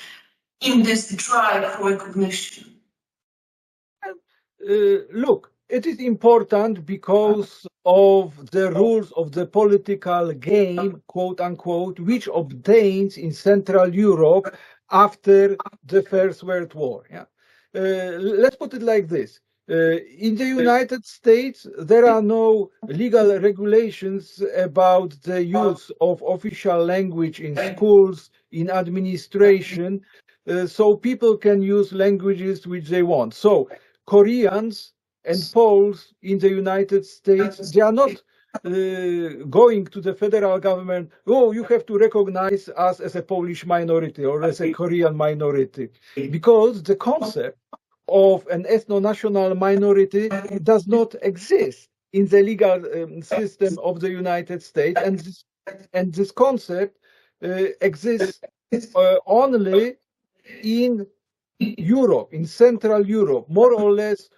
in this drive for recognition? Look, it is important because of the rules of the political game, quote unquote, which obtains in Central Europe after the First World War. Yeah? Let's put it like this. In the United States, there are no legal regulations about the use of official language in schools, in administration, so people can use languages which they want. So Koreans and Poles in the United States, they are not going to the federal government, oh, you have to recognize us as a Polish minority or as a Korean minority, because the concept of an ethno-national minority does not exist in the legal system of the United States, and this concept exists only in Europe, in Central Europe, more or less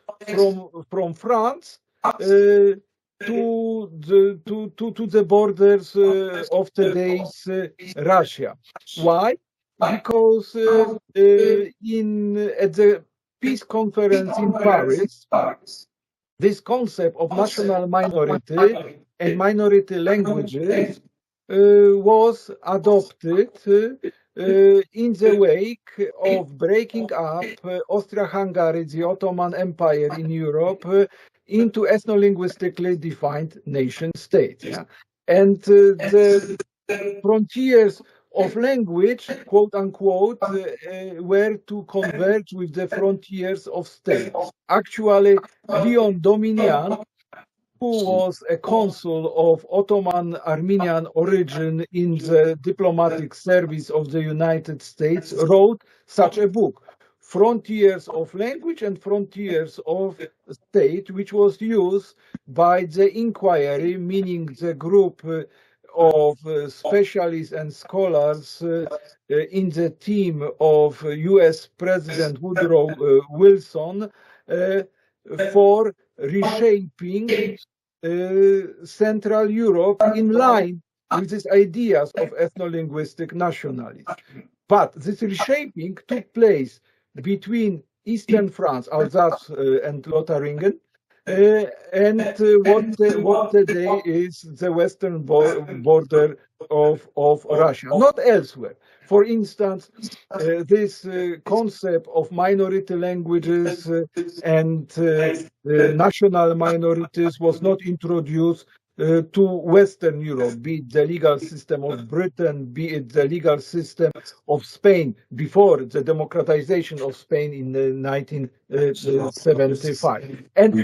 from France to the borders of today's Russia. Why? Because at the peace conference in Paris, this concept of national minority and minority languages was adopted in the wake of breaking up Austria-Hungary, the Ottoman Empire in Europe, into ethno-linguistically defined nation states. Yeah? And the frontiers of language, quote unquote, were to converge with the frontiers of state. Actually, Leon Dominian, who was a consul of Ottoman Armenian origin in the diplomatic service of the United States, wrote such a book, Frontiers of Language and Frontiers of State, which was used by the inquiry, meaning the group of specialists and scholars in the team of US President Woodrow Wilson for reshaping Central Europe in line with these ideas of ethno-linguistic nationalism. But this reshaping took place between Eastern France, Alsace and Lotharingen, and what today is the western border of Russia, not elsewhere. For instance, this concept of minority languages and national minorities was not introduced to Western Europe, be it the legal system of Britain, be it the legal system of Spain before the democratization of Spain in 1975. And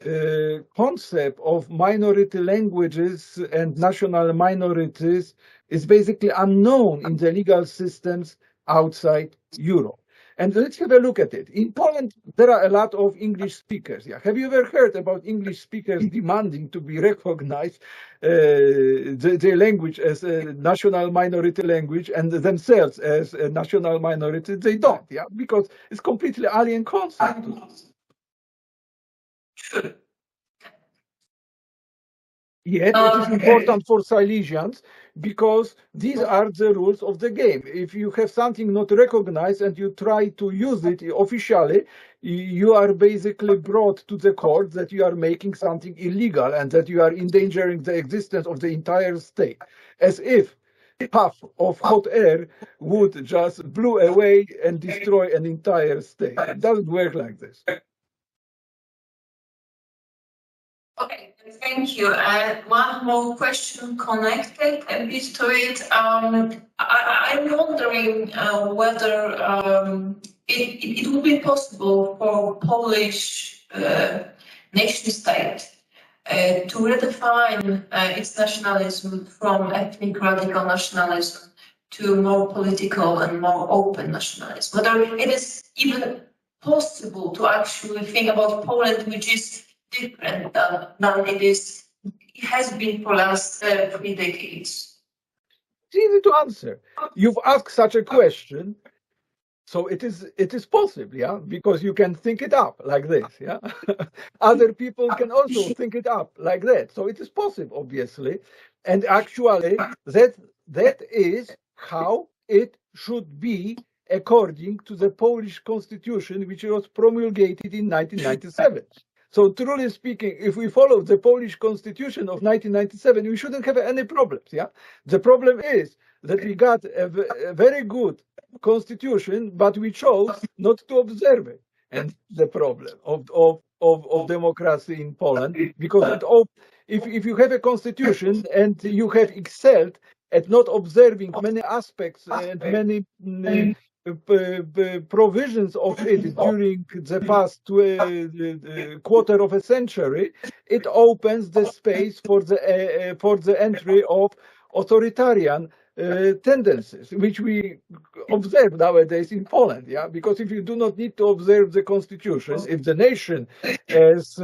the concept of minority languages and national minorities is basically unknown in the legal systems outside Europe. And let's have a look at it. In Poland, there are a lot of English speakers. Yeah. Have you ever heard about English speakers demanding to be recognized the language as a national minority language and themselves as a national minority? They don't, yeah, because it's completely alien concept. True. Yet it is important for Silesians because these are the rules of the game. If you have something not recognized and you try to use it officially, you are basically brought to the court that you are making something illegal and that you are endangering the existence of the entire state. As if a puff of hot air would just blow away and destroy an entire state. It doesn't work like this. Okay, thank you. One more question connected a bit to it. I'm wondering whether it would be possible for Polish nation state to redefine its nationalism from ethnic radical nationalism to more political and more open nationalism. Whether it is even possible to actually think about Poland, which is different than it has been for the last 3 decades? It's easy to answer. You've asked such a question, so it is possible, yeah, because you can think it up like this, yeah. Other people can also think it up like that, so it is possible, obviously, and actually that is how it should be according to the Polish constitution, which was promulgated in 1997. So truly speaking, if we follow the Polish constitution of 1997, we shouldn't have any problems, yeah? The problem is that we got a very good constitution, but we chose not to observe it. And the problem of democracy in Poland, because if you have a constitution and you have excelled at not observing many aspects and many provisions of it during the past quarter of a century, it opens the space for the entry of authoritarian tendencies, which we observe nowadays in Poland. Yeah, because if you do not need to observe the constitution, if the nation, as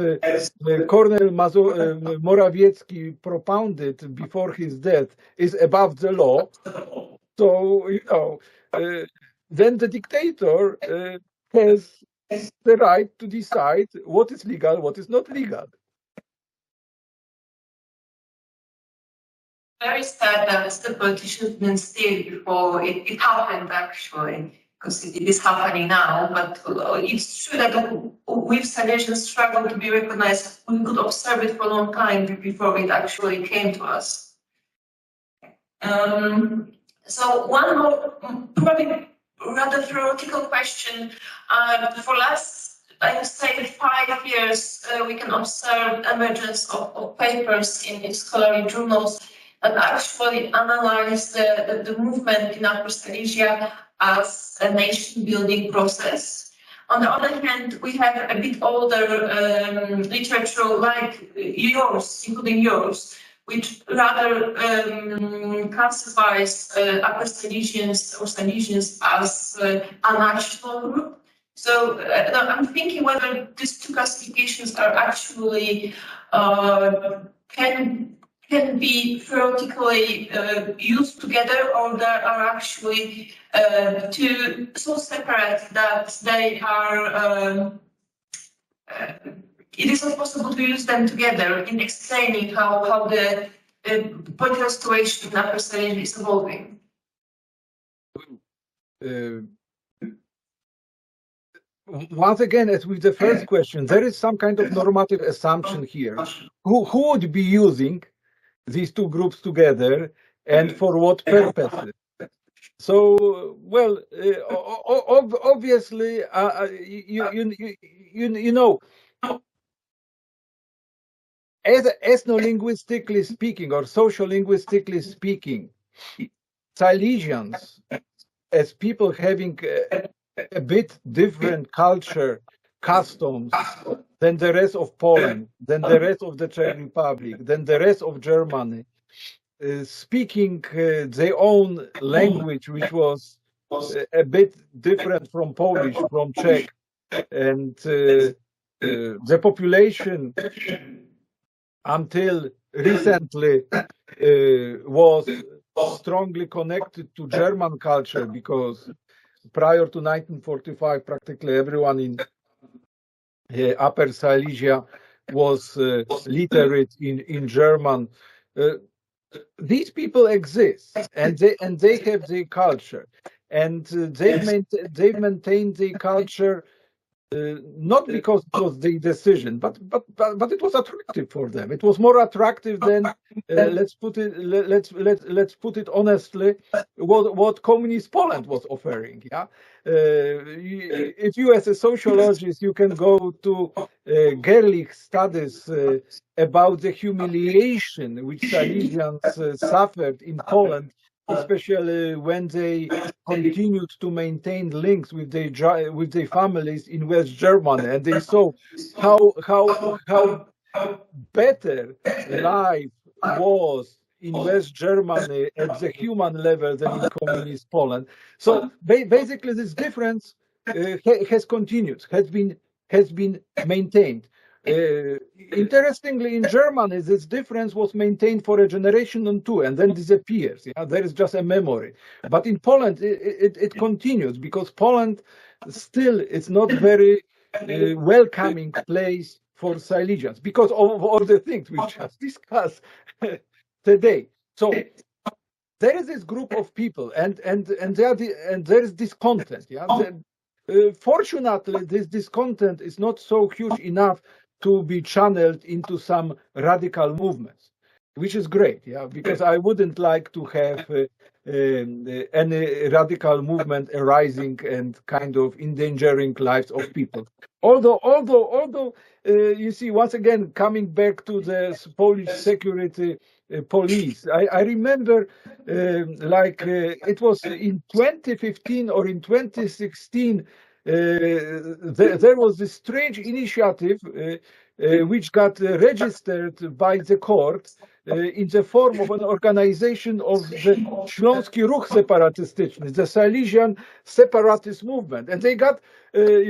Colonel Morawiecki propounded before his death, is above the law, so you know. Then the dictator has the right to decide what is legal, what is not legal. Very sad that the politicians didn't stay before it happened, actually, because it is happening now. But it's true that with Silesian struggle to be recognized, we could observe it for a long time before it actually came to us. So one more, probably rather theoretical question. For last, I would say, 5 years, we can observe emergence of papers in scholarly journals that actually analyze the movement in Upper Silesia as a nation-building process. On the other hand, we have a bit older literature like yours, including yours, which rather classifies Upper Silesians or Silesians as a national group. So I'm thinking whether these two classifications are actually can be theoretically used together, or they are actually two so separate that they are. It is not possible to use them together in explaining how the political situation in Upper Silesia is evolving. Once again, as with the first question, there is some kind of normative assumption here. Who would be using these two groups together and for what purposes? So, well, obviously, you know, as ethno-linguistically speaking or social-linguistically speaking, Silesians, as people having a bit different culture, customs than the rest of Poland, than the rest of the Czech Republic, than the rest of Germany, speaking their own language, which was a bit different from Polish, from Czech, and the population until recently was strongly connected to German culture, because prior to 1945, practically everyone in Upper Silesia was literate in German. These people exist, and they have their culture, and they've maintained the culture. Not because it was their decision, but it was attractive for them. It was more attractive than let's put it honestly, what communist Poland was offering. Yeah, if you as a sociologist, you can go to Gerlich studies about the humiliation which Silesians suffered in Poland, especially when they continued to maintain links with their families in West Germany, and they saw how better life was in West Germany at the human level than in communist Poland. So basically, this difference has continued, has been maintained. Interestingly, in Germany, this difference was maintained for a generation or two and then disappears. Yeah? There is just a memory. But in Poland, it continues, because Poland still is not very welcoming place for Silesians, because of all the things we just discussed today. So there is this group of people, and there is discontent. Yeah. Fortunately, this discontent is not so huge enough to be channeled into some radical movements, which is great. Yeah, because I wouldn't like to have any radical movement arising and kind of endangering lives of people. Although you see, once again, coming back to the Polish security police, I remember it was in 2015 or in 2016, there was this strange initiative which got registered by the court in the form of an organization of the Śląski Ruch separatystyczny, the Silesian separatist movement, and they got they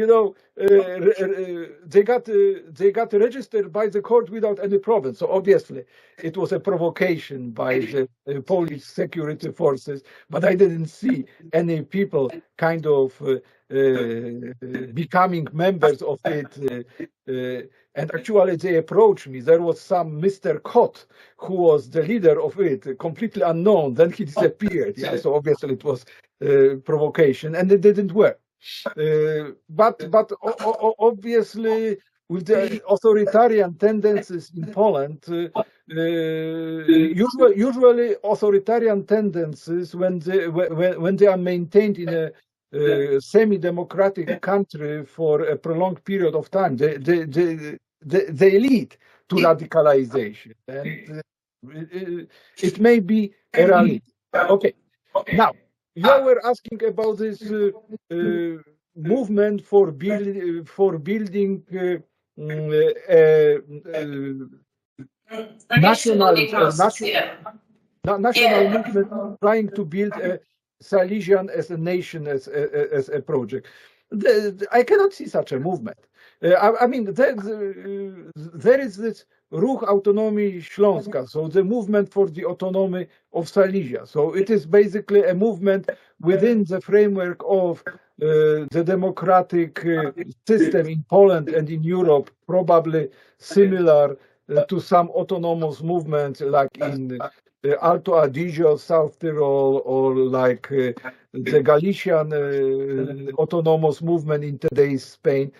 got registered by the court without any problem. So obviously it was a provocation by the Polish security forces, but I didn't see any people kind of becoming members of it. And actually they approached me. There was some Mr. Kot who was the leader of it, completely unknown. Then he disappeared. Yeah, so obviously it was provocation, and it didn't work. But obviously, with the authoritarian tendencies in Poland, usually authoritarian tendencies, when they are maintained in a semi-democratic country for a prolonged period of time, they lead to radicalization, and it may be a reality. Okay, now you were asking about this movement for building national movement, trying to build a Silesian as a nation, as a project. I cannot see such a movement. I mean, there is this Ruch Autonomii Śląska, so the movement for the autonomy of Silesia. So it is basically a movement within the framework of the democratic system in Poland and in Europe, probably similar to some autonomous movements like in Alto Adige, South Tyrol, or like the Galician autonomous movement in today's Spain.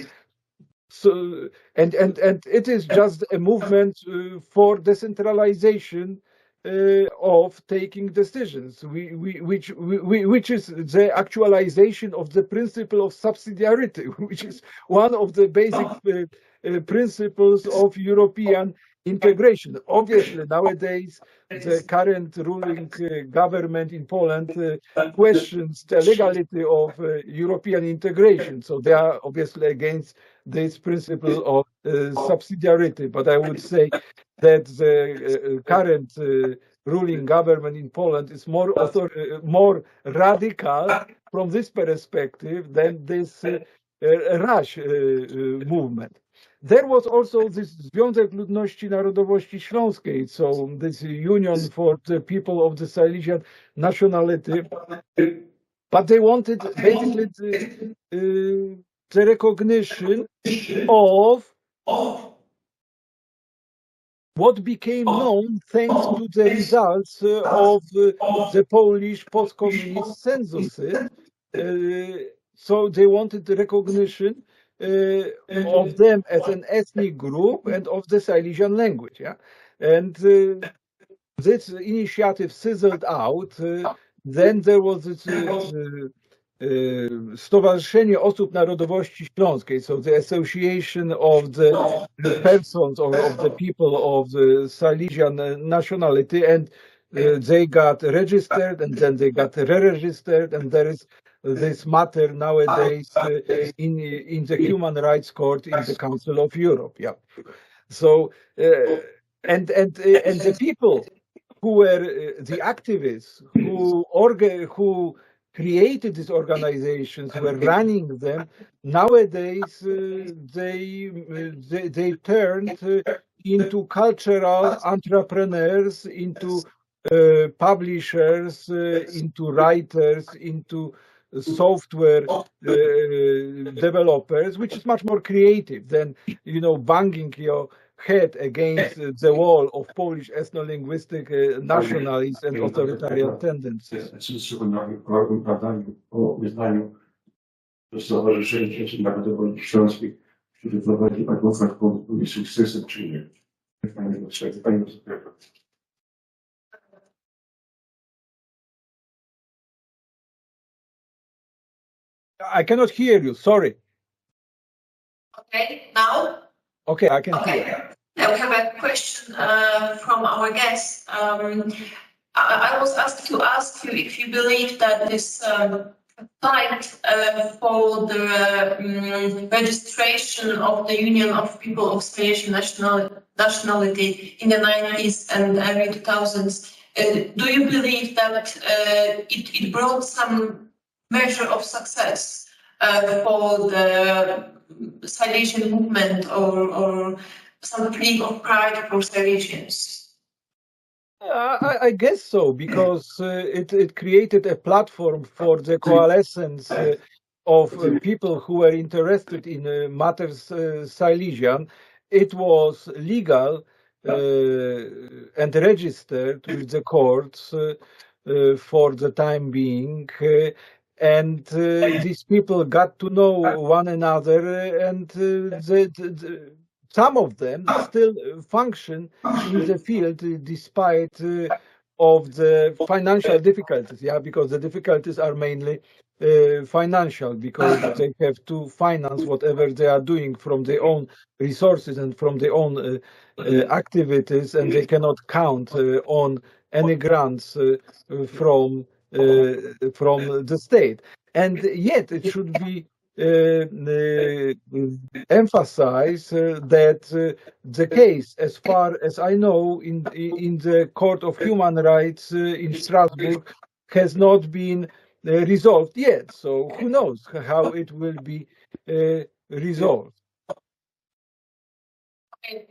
So, and it is just a movement for decentralization of taking decisions, which is the actualization of the principle of subsidiarity, which is one of the basic principles of European integration. Obviously, nowadays, the current ruling government in Poland questions the legality of European integration. So they are obviously against this principle of subsidiarity. But I would say that the current ruling government in Poland is more radical from this perspective than this Rush movement. There was also this Związek Ludności Narodowości Śląskiej, so this union for the people of the Silesian nationality, but they wanted basically the recognition of what became known thanks to the results of the Polish post-communist censuses. So they wanted the recognition of them as an ethnic group and of the Silesian language. Yeah? And this initiative sizzled out. Then there was this Stowarzyszenie Osób Narodowości Śląskiej, so the association of the persons or of the people of the Silesian nationality, and they got registered and then they got re-registered, and there is this matter nowadays in the Human Rights Court in the Council of Europe. Yeah. So and the people who were the activists who created these organizations, were running them. Nowadays, they turned into cultural entrepreneurs, into publishers, into writers, into software developers, which is much more creative than, you know, banging your head against the wall of Polish ethno-linguistic nationalism and authoritarian tendencies. O badaniu, o uznaniu Stowarzyszenia Narodowości Śląskiej, który prowadzi adwokat po sukcesem, czy nie? I cannot hear you, sorry. Okay, now? Okay, I can hear. Okay. Now we have a question from our guest. I was asked to ask you if you believe that this fight for the registration of the Union of People of Silesian nationality in the 90s and early 2000s, do you believe that it brought some measure of success for the Silesian movement or some plea of pride for Silesians? I guess so, because it created a platform for the coalescence of people who were interested in matters Silesian. It was legal and registered with the courts for the time being. And these people got to know one another, and some of them still function in the field despite of the financial difficulties. Yeah, because the difficulties are mainly financial, because they have to finance whatever they are doing from their own resources and from their own activities, and they cannot count on any grants from the state. And yet it should be emphasized that the case, as far as I know, in the Court of Human Rights in Strasbourg, has not been resolved yet. So who knows how it will be resolved. Okay.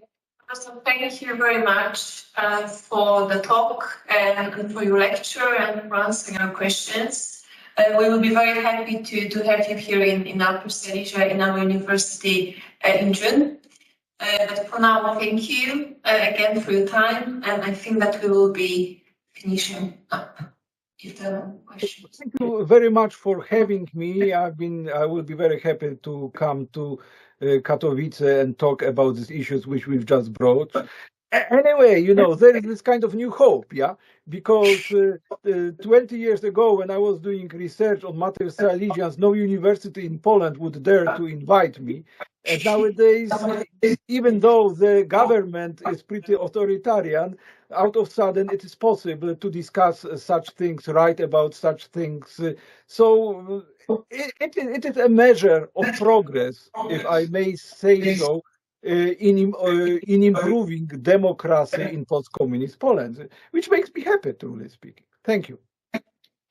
So thank you very much for the talk and for your lecture and for answering our questions. We will be very happy to have you here in Upper Silesia, in our university in June. But for now, thank you again for your time, and I think that we will be finishing up. If there are questions. Thank you very much for having me. I will be very happy to come to Katowice and talk about these issues which we've just brought. Anyway, you know, there is this kind of new hope, yeah, because 20 years ago, when I was doing research on matters Silesians, no university in Poland would dare to invite me. And nowadays, even though the government is pretty authoritarian, out of sudden it is possible to discuss such things, write about such things. So it is a measure of progress, if I may say so, in improving democracy in post-communist Poland, which makes me happy, truly speaking. Thank you.